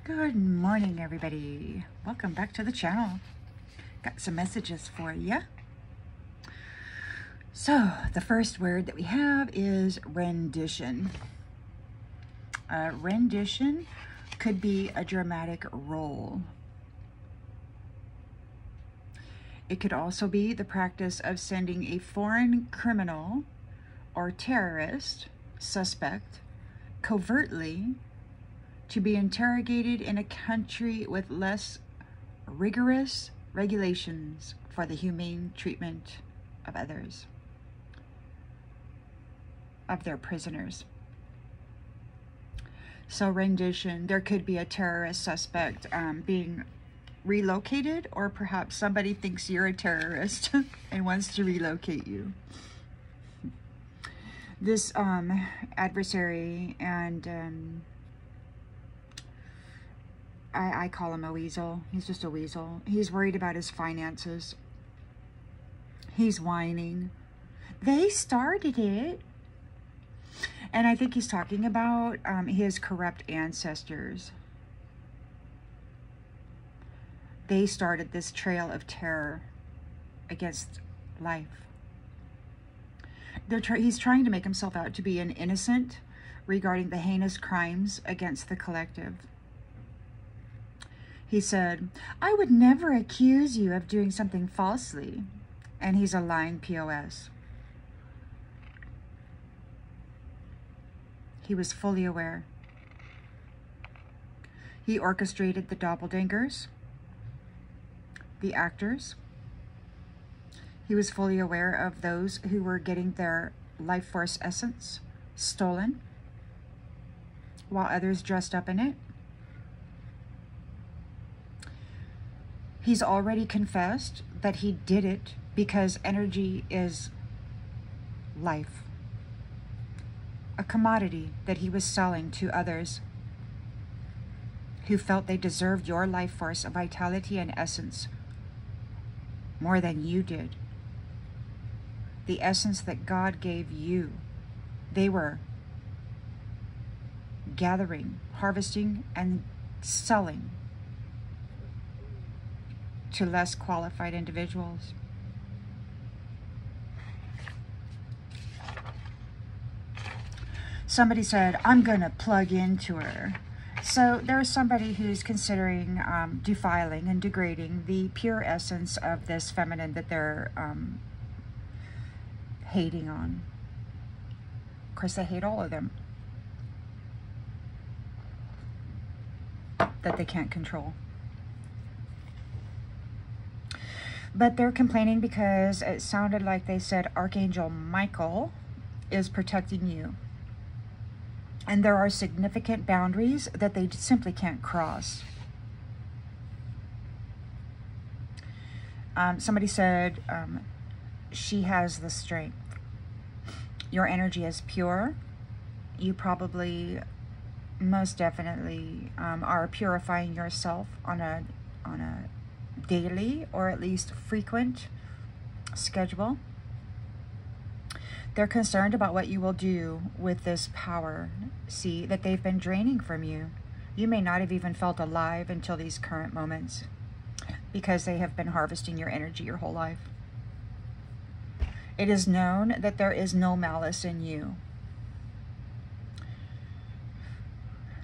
Good morning, everybody. Welcome back to the channel. Got some messages for you. So, the first word that we have is rendition. Rendition could be a dramatic role. It could also be the practice of sending a foreign criminal or terrorist suspect covertly to be interrogated in a country with less rigorous regulations for the humane treatment of others, of their prisoners. So rendition, there could be a terrorist suspect being relocated, or perhaps somebody thinks you're a terrorist and wants to relocate you. This adversary, and I call him a weasel. He's just a weasel. He's worried about his finances. He's whining. They started it. And I think he's talking about his corrupt ancestors. They started this trail of terror against life. He's trying to make himself out to be an innocent regarding the heinous crimes against the collective. He said, I would never accuse you of doing something falsely. And he's a lying POS. He was fully aware. He orchestrated the doppelgangers, the actors. He was fully aware of those who were getting their life force essence stolen, while others dressed up in it. He's already confessed that he did it because energy is life, a commodity that he was selling to others who felt they deserved your life force of vitality and essence more than you did. The essence that God gave you, they were gathering, harvesting, and selling to less qualified individuals. Somebody said, I'm going to plug into her. So there's somebody who's considering defiling and degrading the pure essence of this feminine that they're hating on. Of course, they hate all of them that they can't control. But they're complaining because it sounded like they said Archangel Michael is protecting you. And there are significant boundaries that they simply can't cross. Somebody said she has the strength. Your energy is pure. You probably, most definitely, are purifying yourself on a daily or at least frequent schedule. They're concerned about what you will do with this power, see, that they've been draining from you. You may not have even felt alive until these current moments because they have been harvesting your energy your whole life. It is known that there is no malice in you.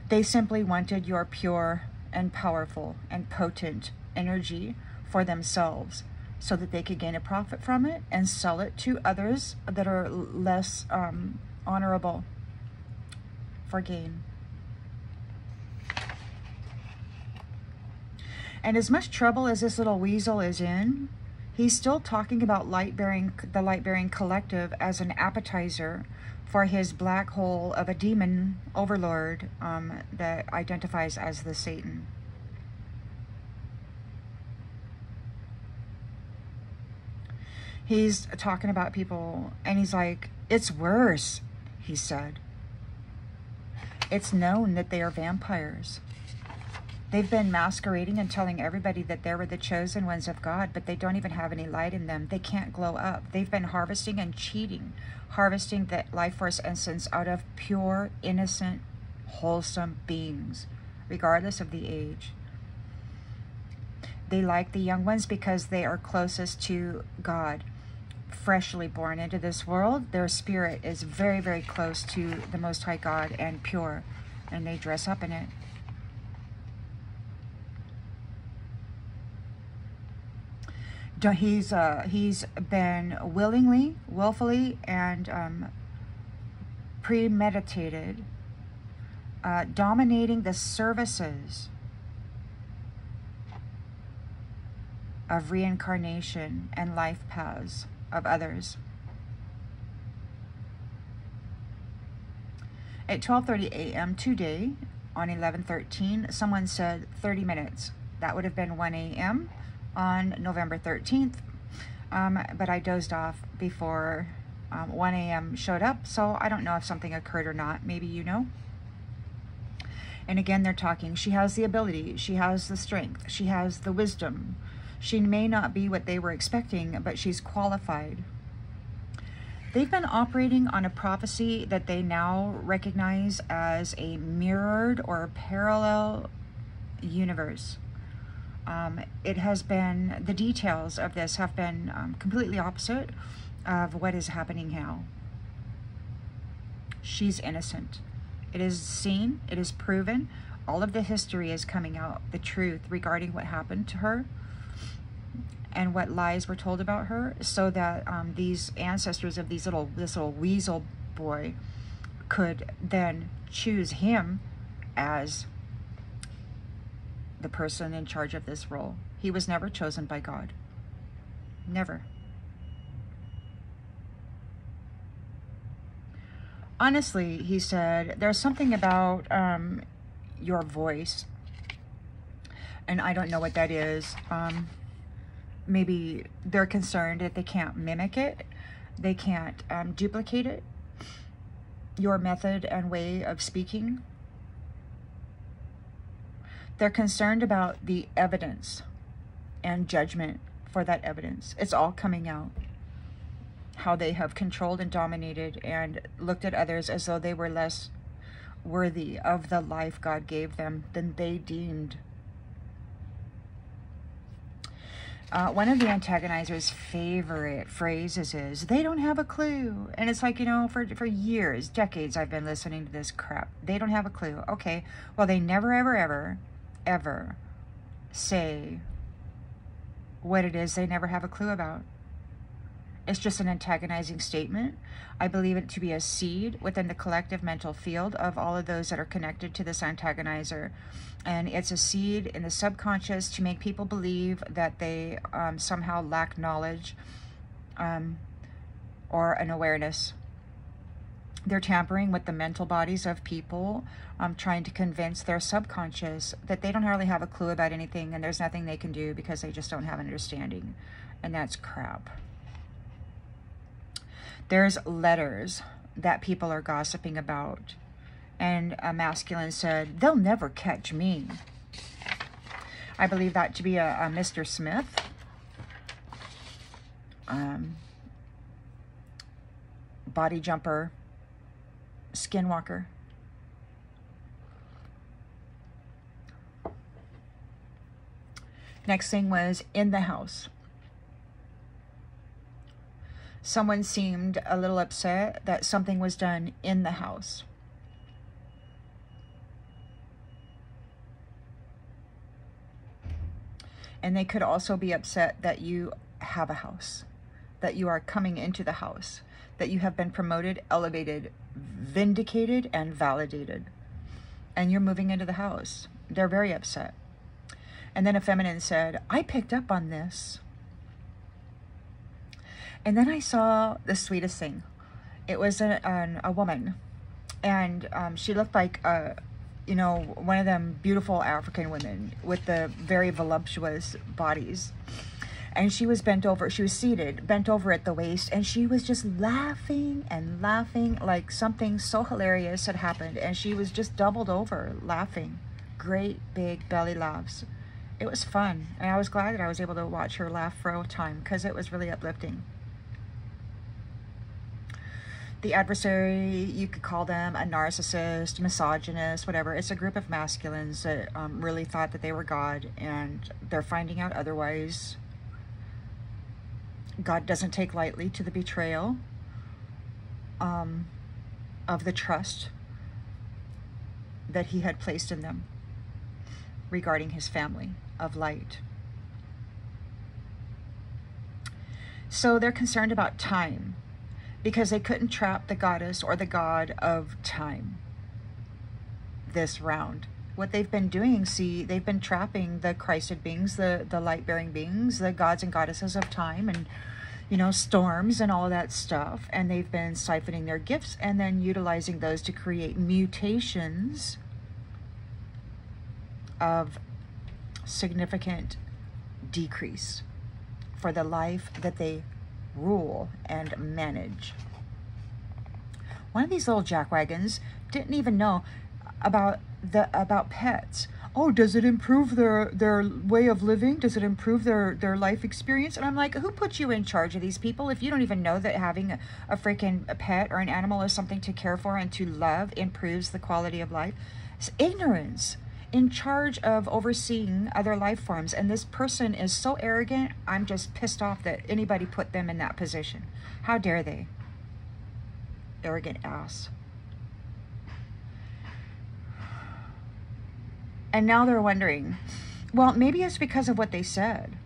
They simply wanted your pure and powerful and potent energy for themselves so that they could gain a profit from it and sell it to others that are less honorable for gain. And as much trouble as this little weasel is in, he's still talking about the light-bearing collective as an appetizer for his black hole of a demon overlord that identifies as the Satan. He's talking about people, and he's like, it's worse, he said. It's known that they are vampires. They've been masquerading and telling everybody that they were the chosen ones of God, but they don't even have any light in them. They can't glow up. They've been harvesting and cheating, harvesting the life force essence out of pure, innocent, wholesome beings regardless of the age. They like the young ones because they are closest to God. Freshly born into this world, their spirit is very, very close to the Most High God and pure, and they dress up in it. He's been willfully, and premeditated, dominating the services of reincarnation and life paths of others. At 12:30 a.m. today, on 11/13, someone said 30 minutes. That would have been 1 a.m. on November 13th, but I dozed off before 1 a.m. showed up, so I don't know if something occurred or not. Maybe you know. And again, they're talking. She has the ability. She has the strength. She has the wisdom. She may not be what they were expecting, but she's qualified. They've been operating on a prophecy that they now recognize as a mirrored or parallel universe. It has been, the details of this have been completely opposite of what is happening now. She's innocent. It is seen, it is proven, all of the history is coming out, the truth regarding what happened to her and what lies were told about her, so that these ancestors of this little weasel boy could then choose him as the person in charge of this role. He was never chosen by God. Never. Honestly, he said, there's something about your voice, and I don't know what that is. Maybe they're concerned that they can't mimic it, they can't duplicate it, your method and way of speaking. They're concerned about the evidence and judgment for that evidence. It's all coming out. How they have controlled and dominated and looked at others as though they were less worthy of the life God gave them than they deemed. One of the antagonizer's favorite phrases is, they don't have a clue. And it's like, you know, for years, decades, I've been listening to this crap. They don't have a clue. Okay, well, they never, ever, ever, ever say what it is they never have a clue about. It's just an antagonizing statement. I believe it to be a seed within the collective mental field of all of those that are connected to this antagonizer. And it's a seed in the subconscious to make people believe that they somehow lack knowledge or an awareness. They're tampering with the mental bodies of people, trying to convince their subconscious that they don't hardly have a clue about anything and there's nothing they can do because they just don't have an understanding. And that's crap. There's letters that people are gossiping about. And a masculine said, they'll never catch me. I believe that to be a Mr. Smith. Body jumper. Skinwalker. Next thing was in the house. Someone seemed a little upset that something was done in the house. And they could also be upset that you have a house, that you are coming into the house, that you have been promoted, elevated, vindicated, and validated. And you're moving into the house. They're very upset. And then a feminine said, I picked up on this. And then I saw the sweetest thing. It was a woman, and she looked like, you know, one of them beautiful African women with the very voluptuous bodies. And she was bent over, she was seated, bent over at the waist, and she was just laughing and laughing like something so hilarious had happened. And she was just doubled over, laughing. Great big belly laughs. It was fun, and I was glad that I was able to watch her laugh for a time because it was really uplifting. the adversary, you could call them a narcissist, misogynist, whatever. It's a group of masculines that really thought that they were God, and they're finding out otherwise. God doesn't take lightly to the betrayal of the trust that he had placed in them regarding his family of light. So they're concerned about time, because they couldn't trap the goddess or the god of time this round. What they've been doing, see, they've been trapping the Christed beings, the light-bearing beings, the gods and goddesses of time, and, you know, storms and all of that stuff. And they've been siphoning their gifts and then utilizing those to create mutations of significant decrease for the life that they rule and manage. One of these little jackwagons didn't even know about pets. Oh, does it improve their way of living? Does it improve their life experience? And I'm like, who put you in charge of these people if you don't even know that having a freaking pet or an animal is something to care for and to love improves the quality of life? It's ignorance. In charge of overseeing other life forms, and this person is so arrogant. I'm just pissed off that anybody put them in that position. How dare they? Arrogant ass. And now they're wondering, well, maybe it's because of what they said.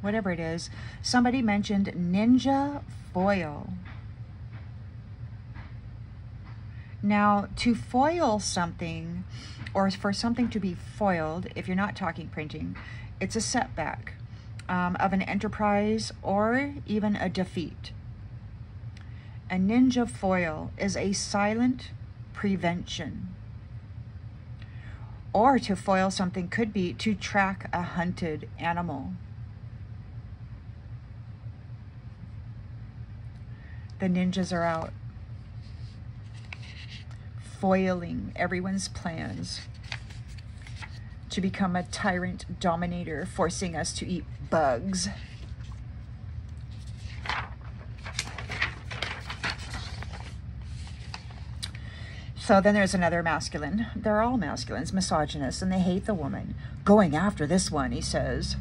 Whatever it is, somebody mentioned ninja foil. Now, to foil something, or for something to be foiled, if you're not talking printing, it's a setback of an enterprise or even a defeat. A ninja foil is a silent prevention. Or to foil something could be to track a hunted animal. The ninjas are out, foiling everyone's plans to become a tyrant dominator, forcing us to eat bugs. So then there's another masculine. They're all masculines, misogynists, and they hate the woman. Going after this one, he says.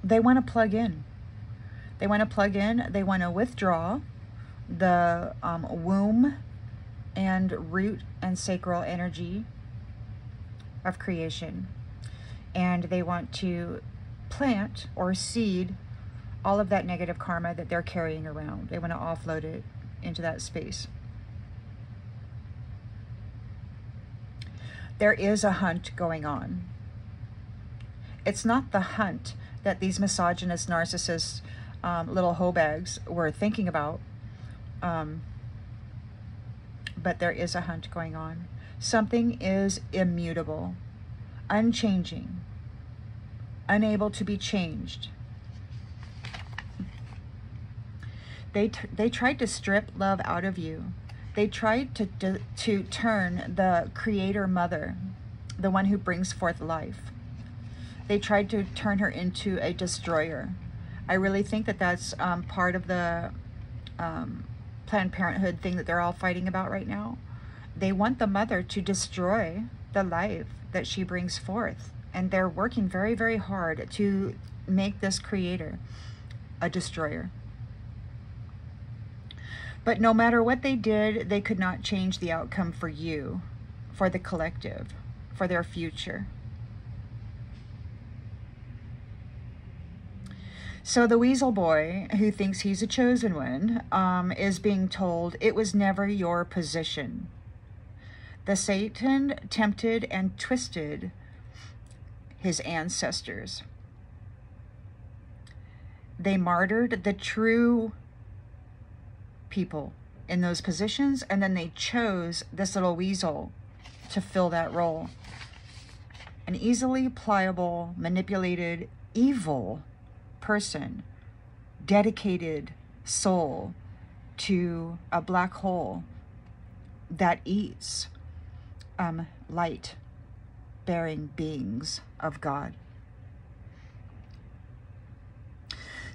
They want to plug in. They want to plug in. They want to withdraw the womb and root and sacral energy of creation. And they want to plant or seed all of that negative karma that they're carrying around. They want to offload it into that space. There is a hunt going on. It's not the hunt that these misogynist, narcissist little hoe bags were thinking about. But there is a hunt going on. Something is immutable, unchanging, unable to be changed. They tried to strip love out of you. They tried to turn the creator mother, the one who brings forth life. They tried to turn her into a destroyer. I really think that that's part of the Planned Parenthood thing that they're all fighting about right now. They want the mother to destroy the life that she brings forth. And they're working very, very hard to make this creator a destroyer. But no matter what they did, they could not change the outcome for you, for the collective, for their future. So the weasel boy, who thinks he's a chosen one, is being told it was never your position. The Satan tempted and twisted his ancestors. They martyred the true people in those positions, and then they chose this little weasel to fill that role. An easily pliable, manipulated, evil person, dedicated soul to a black hole that eats light-bearing beings of God.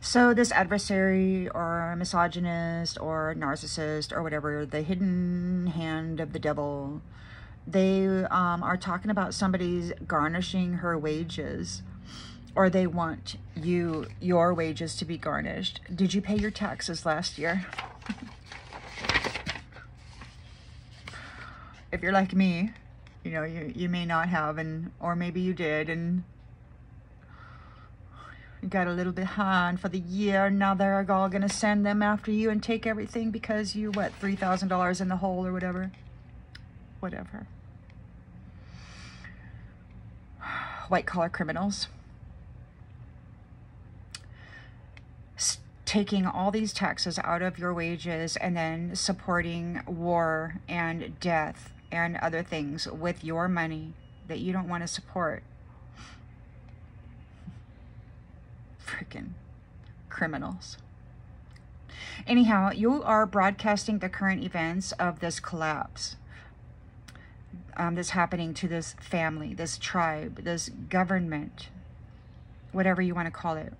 So this adversary or misogynist or narcissist or whatever, the hidden hand of the devil, they are talking about somebody's garnishing her wages, or they want your wages to be garnished. Did you pay your taxes last year? If you're like me, you know, you may not have, or maybe you did, and you got a little behind for the year. Now they're all going to send them after you and take everything because you, what, $3,000 in the hole or whatever. Whatever. White-collar criminals. Taking all these taxes out of your wages and then supporting war and death and other things with your money that you don't want to support. Freaking criminals. Anyhow, you are broadcasting the current events of this collapse that's happening to this family, this tribe, this government, whatever you want to call it.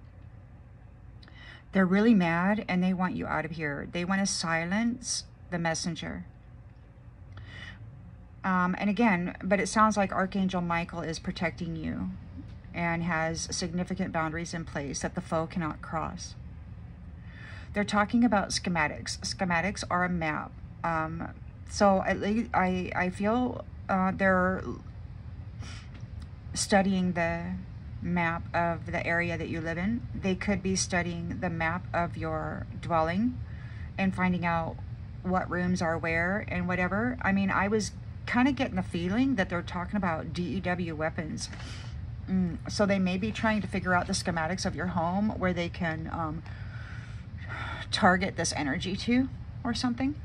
They're really mad and they want you out of here. They want to silence the messenger. And again, but it sounds like Archangel Michael is protecting you and has significant boundaries in place that the foe cannot cross. They're talking about schematics. Schematics are a map. So at least I feel they're studying the map of the area that you live in. They could be studying the map of your dwelling and finding out what rooms are where and whatever. I mean, I was kind of getting the feeling that they're talking about DEW weapons. So they may be trying to figure out the schematics of your home where they can target this energy to or something.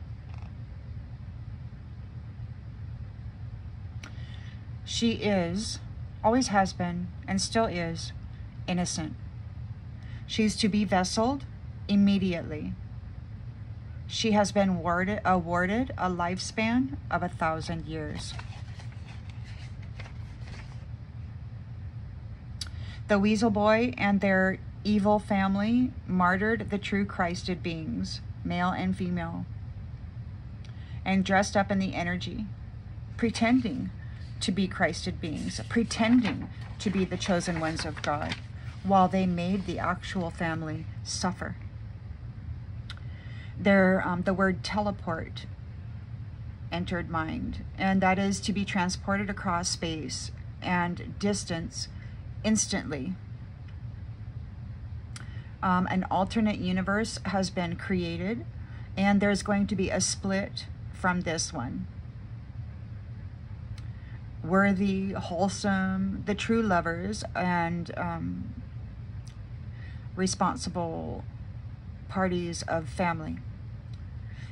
She is, always has been, and still is, innocent. She's to be vesseled immediately. She has been awarded a lifespan of 1,000 years. The Weasel Boy and their evil family martyred the true Christed beings, male and female, and dressed up in the energy, pretending to be Christed beings, pretending to be the chosen ones of God, while they made the actual family suffer. The word teleport entered mind, and that is to be transported across space and distance instantly. An alternate universe has been created, and there's going to be a split from this one. Worthy, wholesome, the true lovers, and responsible parties of family.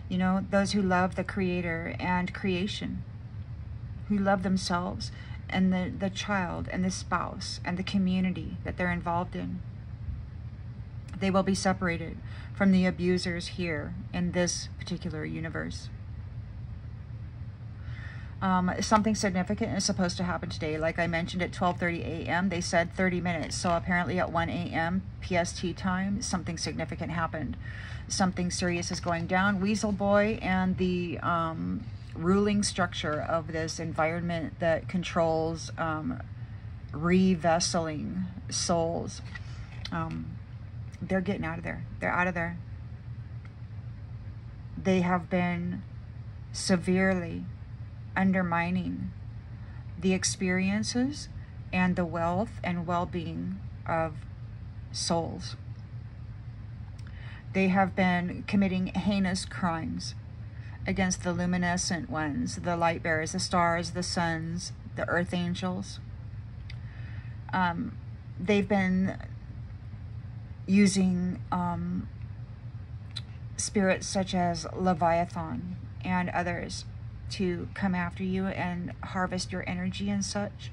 You know, those who love the Creator and creation, who love themselves and the child and the spouse and the community that they're involved in. They will be separated from the abusers here in this particular universe. Something significant is supposed to happen today. Like I mentioned, at 12:30 a.m. they said 30 minutes. So apparently at 1 a.m. PST time, something significant happened. Something serious is going down. Weasel Boy and the ruling structure of this environment that controls revesseling souls, they're getting out of there. They're out of there. They have been severely undermining the experiences and the wealth and well-being of souls. They have been committing heinous crimes against the luminescent ones, the light bearers, the stars, the suns, the earth angels. They've been using spirits such as Leviathan and others to come after you and harvest your energy and such.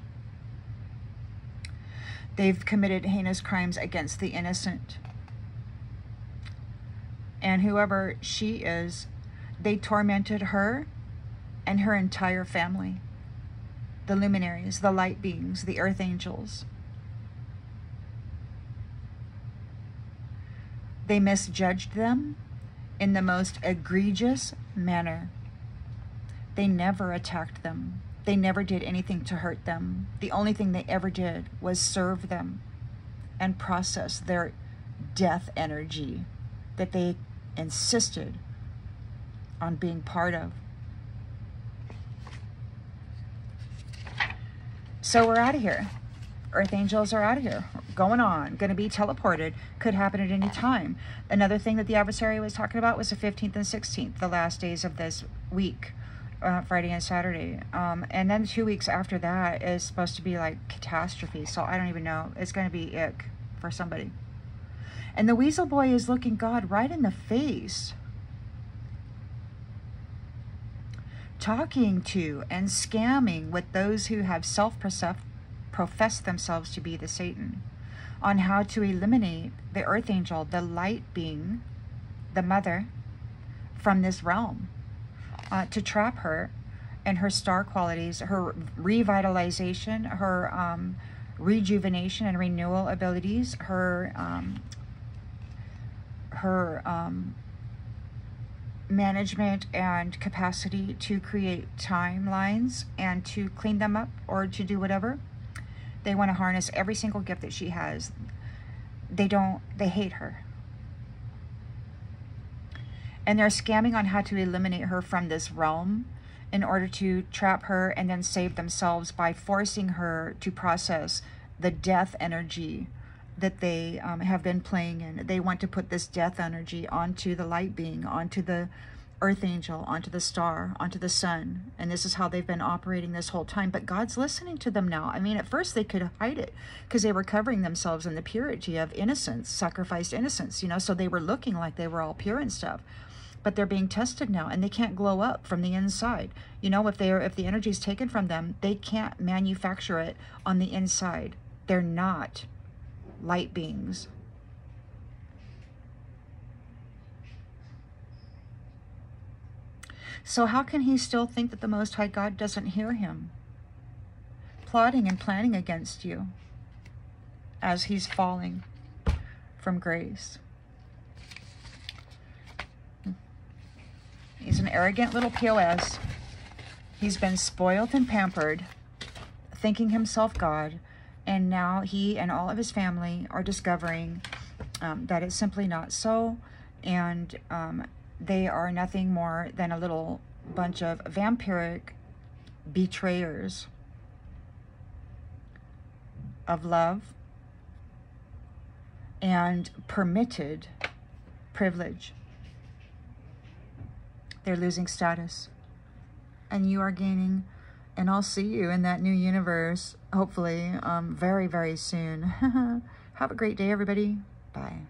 They've committed heinous crimes against the innocent. And whoever she is, they tormented her and her entire family, the luminaries, the light beings, the earth angels. They misjudged them in the most egregious manner. They never attacked them. They never did anything to hurt them. The only thing they ever did was serve them and process their death energy that they insisted on being part of. So we're out of here. Earth angels are out of here. Going on. Going to be teleported. Could happen at any time. Another thing that the adversary was talking about was the 15th and 16th, the last days of this week, Friday and Saturday. And then 2 weeks after that is supposed to be like catastrophe. So I don't even know. It's going to be ick for somebody. And the Weasel Boy is looking God right in the face, talking to and scamming with those who have professed themselves to be the Satan, on how to eliminate the earth angel, the light being, the mother, from this realm, to trap her and her star qualities, her revitalization, her rejuvenation and renewal abilities, her management and capacity to create timelines and to clean them up or to do whatever. They want to harness every single gift that she has. They hate her. And they're scamming on how to eliminate her from this realm in order to trap her and then save themselves by forcing her to process the death energy that they have been playing in. They want to put this death energy onto the light being, onto the earth angel, onto the star, onto the sun. And this is how they've been operating this whole time. But God's listening to them now. I mean, at first they could hide it because they were covering themselves in the purity of innocence, sacrificed innocence, you know, so they were looking like they were all pure and stuff. But they're being tested now, and they can't glow up from the inside. You know, if the energy is taken from them, they can't manufacture it on the inside. They're not light beings. So how can he still think that the Most High God doesn't hear him, plotting and planning against you as he's falling from grace? He's an arrogant little POS. He's been spoiled and pampered, thinking himself God, and now he and all of his family are discovering that it's simply not so, and they are nothing more than a little bunch of vampiric betrayers of love and permitted privilege. They're losing status, and you are gaining, and I'll see you in that new universe, hopefully, very, very soon. Have a great day, everybody. Bye.